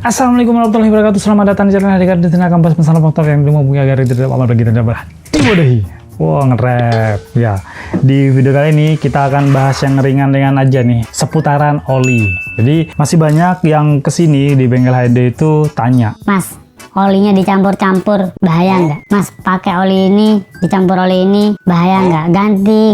Assalamualaikum warahmatullahi wabarakatuh. Selamat datang di channel Adik Adik Tenaga Kampas Masalah Motor yang dimulai agar tidak amal bagi tidak berhati. Wah, nge-rap ya. Di video kali ini kita akan bahas yang ringan-ringan aja nih, seputaran oli. Jadi masih banyak yang kesini di bengkel HD itu tanya, Mas, olinya dicampur-campur bahaya nggak? Mas, pakai oli ini dicampur oli ini bahaya nggak?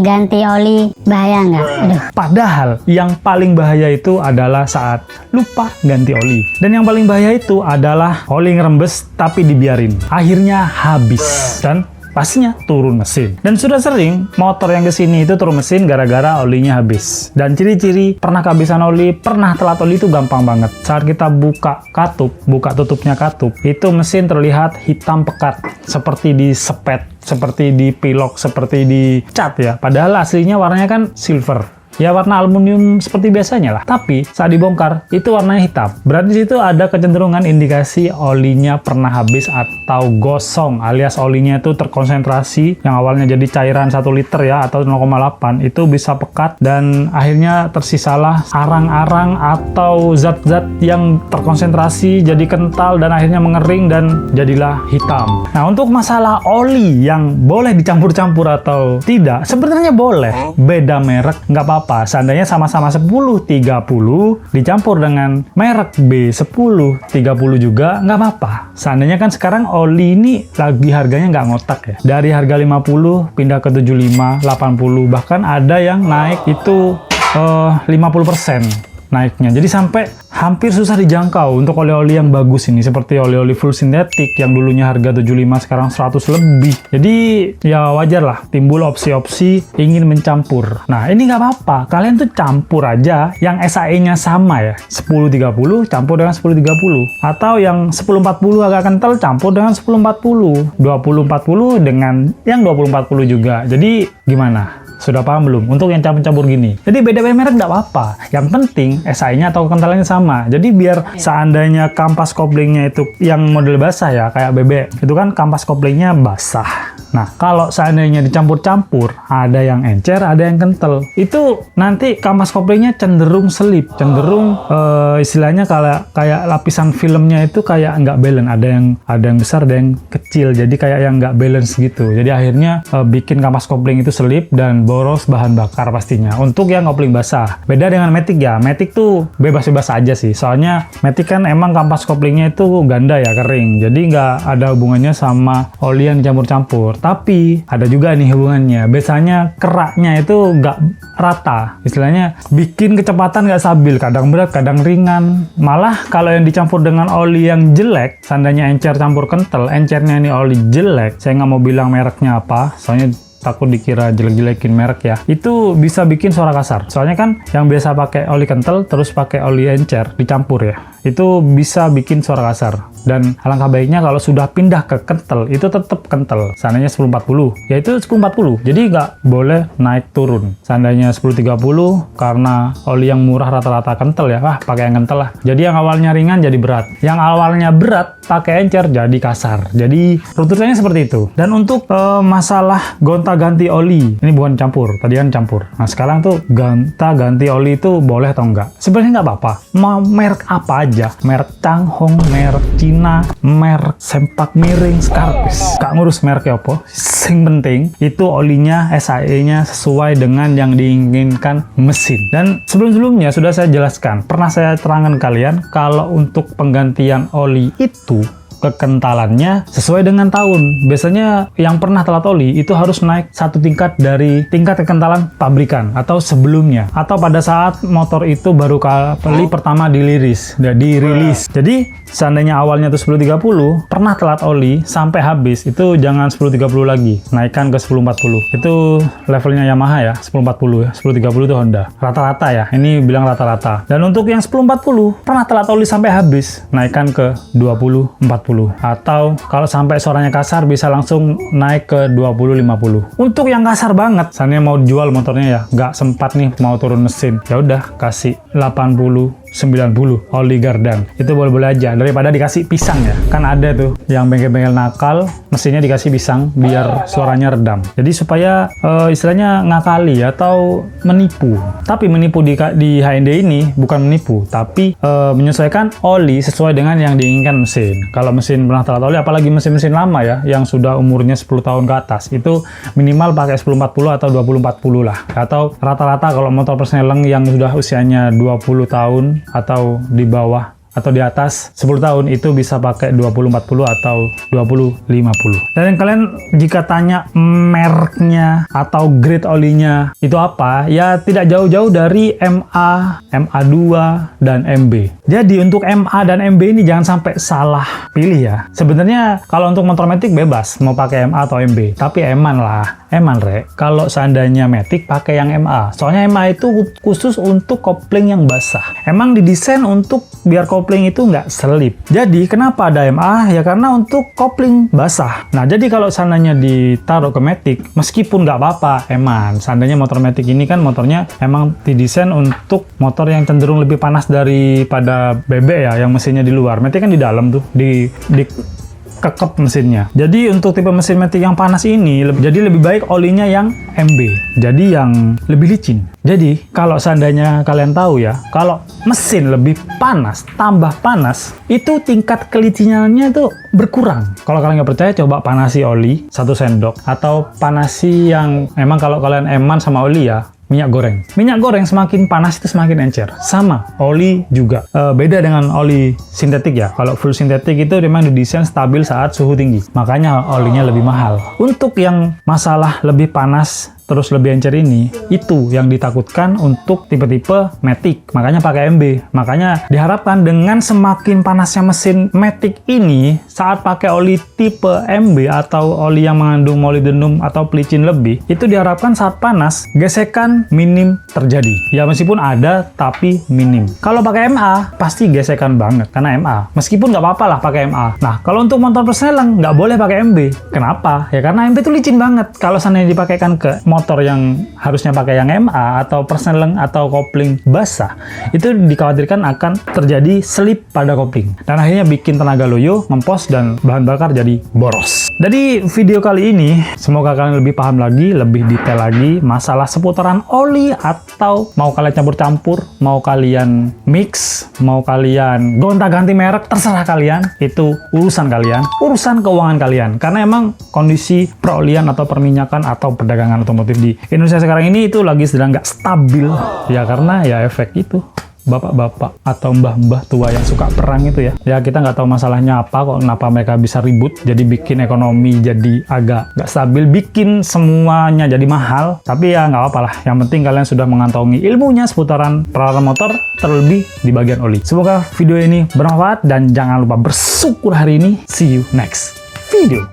Ganti oli bahaya nggak? Aduh. padahal yang paling bahaya itu adalah saat lupa ganti oli. Dan yang paling bahaya itu adalah oli ngerembes tapi dibiarin. Akhirnya habis dan pastinya turun mesin. Dan sudah sering motor yang kesini itu turun mesin gara-gara olinya habis. Dan ciri-ciri pernah kehabisan oli, pernah telat oli itu gampang banget. Saat kita buka katup, buka tutupnya katup, itu mesin terlihat hitam pekat, seperti disepet, seperti dipilok, seperti dicat ya. Padahal aslinya warnanya kan silver. Ya warna aluminium seperti biasanya lah. Tapi saat dibongkar itu warnanya hitam. Berarti situ ada kecenderungan indikasi olinya pernah habis atau gosong, alias olinya itu terkonsentrasi yang awalnya jadi cairan 1 liter ya atau 0,8 itu bisa pekat dan akhirnya tersisalah arang-arang atau zat-zat yang terkonsentrasi jadi kental dan akhirnya mengering dan jadilah hitam. Nah, untuk masalah oli yang boleh dicampur-campur atau tidak, sebenarnya boleh. Beda merek nggak apa-apa. Seandainya sama-sama 1030 dicampur dengan merek B1030 juga nggak apa-apa. Seandainya kan sekarang oli ini lagi harganya nggak ngotak ya. Dari harga 50 pindah ke 75, 80, bahkan ada yang naik itu 50% naiknya. Jadi sampai hampir susah dijangkau untuk oli-oli yang bagus ini, seperti oli-oli full sintetik yang dulunya harga 75 sekarang 100 lebih. Jadi ya wajar lah timbul opsi-opsi ingin mencampur. Nah, ini nggak apa-apa, kalian tuh campur aja yang SAE-nya sama ya, 1030 campur dengan 1030, atau yang 1040 agak kental campur dengan 1040, 2040 dengan yang 2040 juga. Jadi gimana? Sudah paham belum? Untuk yang campur-campur gini. Jadi beda-beda merek nggak apa-apa. Yang penting SAE-nya atau kentalannya sama. Jadi biar seandainya kampas koplingnya itu yang model basah ya, kayak bebek, itu kan kampas koplingnya basah. Nah, kalau seandainya dicampur-campur, ada yang encer, ada yang kental. Itu nanti kampas koplingnya cenderung selip, cenderung istilahnya kayak lapisan filmnya itu kayak nggak balance. Ada yang besar, ada yang kecil. Jadi kayak yang nggak balance gitu. Jadi akhirnya bikin kampas kopling itu selip dan boros bahan bakar pastinya. Untuk yang kopling basah. Beda dengan Matic ya. Matic tuh bebas-bebas aja sih. Soalnya Matic kan emang kampas koplingnya itu ganda ya, kering. Jadi nggak ada hubungannya sama oli yang dicampur-campur. Tapi ada juga nih hubungannya. Biasanya keraknya itu nggak rata. Istilahnya bikin kecepatan nggak stabil. Kadang berat, kadang ringan. Malah kalau yang dicampur dengan oli yang jelek, seandainya encer campur kental, encernya ini oli jelek. Saya nggak mau bilang mereknya apa. Soalnya takut dikira jelek-jelekin merek ya. Itu bisa bikin suara kasar. Soalnya kan yang biasa pakai oli kental terus pakai oli encer dicampur ya. Itu bisa bikin suara kasar. Dan alangkah baiknya kalau sudah pindah ke kental itu tetap kental. Seandainya 1040, ya itu 1040. Jadi nggak boleh naik turun. Seandainya 1030 karena oli yang murah rata-rata kental ya, pakai yang kental lah. Jadi yang awalnya ringan jadi berat. Yang awalnya berat pakai encer jadi kasar. Jadi rututannya seperti itu. Dan untuk masalah gonta-ganti oli, ini bukan campur, tadi kan campur. Nah sekarang tuh gonta-ganti oli itu boleh atau enggak? Sebenarnya nggak apa-apa. Mau merek apa aja, merek Changhong, merek Cina, merek sempak miring, Scarpis. Gak ngurus mereknya apa. Yang penting itu olinya, SAE-nya sesuai dengan yang diinginkan mesin. Dan sebelum-sebelumnya sudah saya jelaskan, pernah saya terangkan kalian kalau untuk penggantian oli itu kekentalannya sesuai dengan tahun. Biasanya yang pernah telat oli itu harus naik 1 tingkat dari tingkat kekentalan pabrikan atau sebelumnya, atau pada saat motor itu baru kali pertama dirilis. Jadi seandainya awalnya itu 1030 pernah telat oli sampai habis, itu jangan 1030 lagi, naikkan ke 1040. Itu levelnya Yamaha ya, 1040 ya. 1030 itu Honda. Rata-rata ya, ini bilang rata-rata. Dan untuk yang 1040 pernah telat oli sampai habis, naikkan ke 2040. Atau kalau sampai suaranya kasar bisa langsung naik ke 20-50. Untuk yang kasar banget, seandainya mau jual motornya ya, nggak sempat nih mau turun mesin, ya udah kasih 80 90 oli gardan. Itu boleh-boleh aja daripada dikasih pisang ya. Kan ada tuh yang bengkel-bengkel nakal mesinnya dikasih pisang biar suaranya redam. Jadi supaya istilahnya ngakali atau menipu. Tapi menipu di HND ini bukan menipu, tapi menyesuaikan oli sesuai dengan yang diinginkan mesin. Kalau mesin pernah telat oli, apalagi mesin-mesin lama ya yang sudah umurnya 10 tahun ke atas, itu minimal pakai 1040 atau 2040 lah. Atau rata-rata kalau motor persneleng yang sudah usianya 20 tahun atau di bawah atau di atas 10 tahun itu bisa pakai 2040 atau 2050. Dan kalian jika tanya mereknya atau grade olinya itu apa, ya tidak jauh-jauh dari MA, MA2 dan MB. Jadi untuk MA dan MB ini jangan sampai salah pilih ya. Sebenarnya kalau untuk motor matic bebas mau pakai MA atau MB, tapi eman lah. Eman rek, kalau seandainya matic pakai yang MA. Soalnya MA itu khusus untuk kopling yang basah. Emang didesain untuk biar kopling itu nggak selip. Jadi kenapa ada MA? Ya karena untuk kopling basah. Nah jadi kalau seandainya ditaruh ke matic, meskipun nggak apa-apa, eman. Seandainya motor matic ini kan motornya emang didesain untuk motor yang cenderung lebih panas daripada bebek ya, yang mesinnya di luar. Matic kan di dalam tuh, di kekep mesinnya. Jadi untuk tipe mesin matic yang panas ini, jadi lebih baik olinya yang MB. Jadi yang lebih licin. Jadi kalau seandainya kalian tahu ya, kalau mesin lebih panas, tambah panas, itu tingkat kelicinannya itu berkurang. Kalau kalian nggak percaya, coba panasi oli 1 sendok. Atau panasi yang emang kalau kalian eman sama oli ya, minyak goreng. Minyak goreng semakin panas itu semakin encer. Sama, oli juga. Beda dengan oli sintetik ya. Kalau full sintetik itu memang didesain stabil saat suhu tinggi. Makanya olinya lebih mahal. Untuk yang masalah lebih panas terus lebih encer ini, itu yang ditakutkan untuk tipe-tipe matic. Makanya pakai MB. Makanya diharapkan dengan semakin panasnya mesin matic ini, saat pakai oli tipe MB atau oli yang mengandung molybdenum atau pelicin lebih, itu diharapkan saat panas gesekan minim terjadi. Ya meskipun ada, tapi minim. Kalau pakai MA, pasti gesekan banget karena MA. Meskipun nggak apa-apa lah pakai MA. Nah, kalau untuk motor persneleng nggak boleh pakai MB. Kenapa? Ya karena MB itu licin banget. Kalau seandainya dipakaikan ke motor yang harusnya pakai yang MA atau persneleng atau kopling basah, itu dikhawatirkan akan terjadi selip pada kopling dan akhirnya bikin tenaga loyo, ngempos, dan bahan bakar jadi boros. Jadi video kali ini semoga kalian lebih paham lagi, lebih detail lagi masalah seputaran oli, atau mau kalian campur-campur, mau kalian mix, mau kalian gonta-ganti merek, terserah kalian. Itu urusan kalian, urusan keuangan kalian. Karena emang kondisi perolian atau perminyakan atau perdagangan otomotif di Indonesia sekarang ini itu lagi sedang nggak stabil ya, karena ya efek itu bapak-bapak atau mbah-mbah tua yang suka perang itu ya kita nggak tahu masalahnya apa, kok kenapa mereka bisa ribut, jadi bikin ekonomi jadi agak nggak stabil, bikin semuanya jadi mahal. Tapi ya nggak apa-apa lah, yang penting kalian sudah mengantongi ilmunya seputaran peralatan motor, terlebih di bagian oli. Semoga video ini bermanfaat dan jangan lupa bersyukur hari ini. See you next video.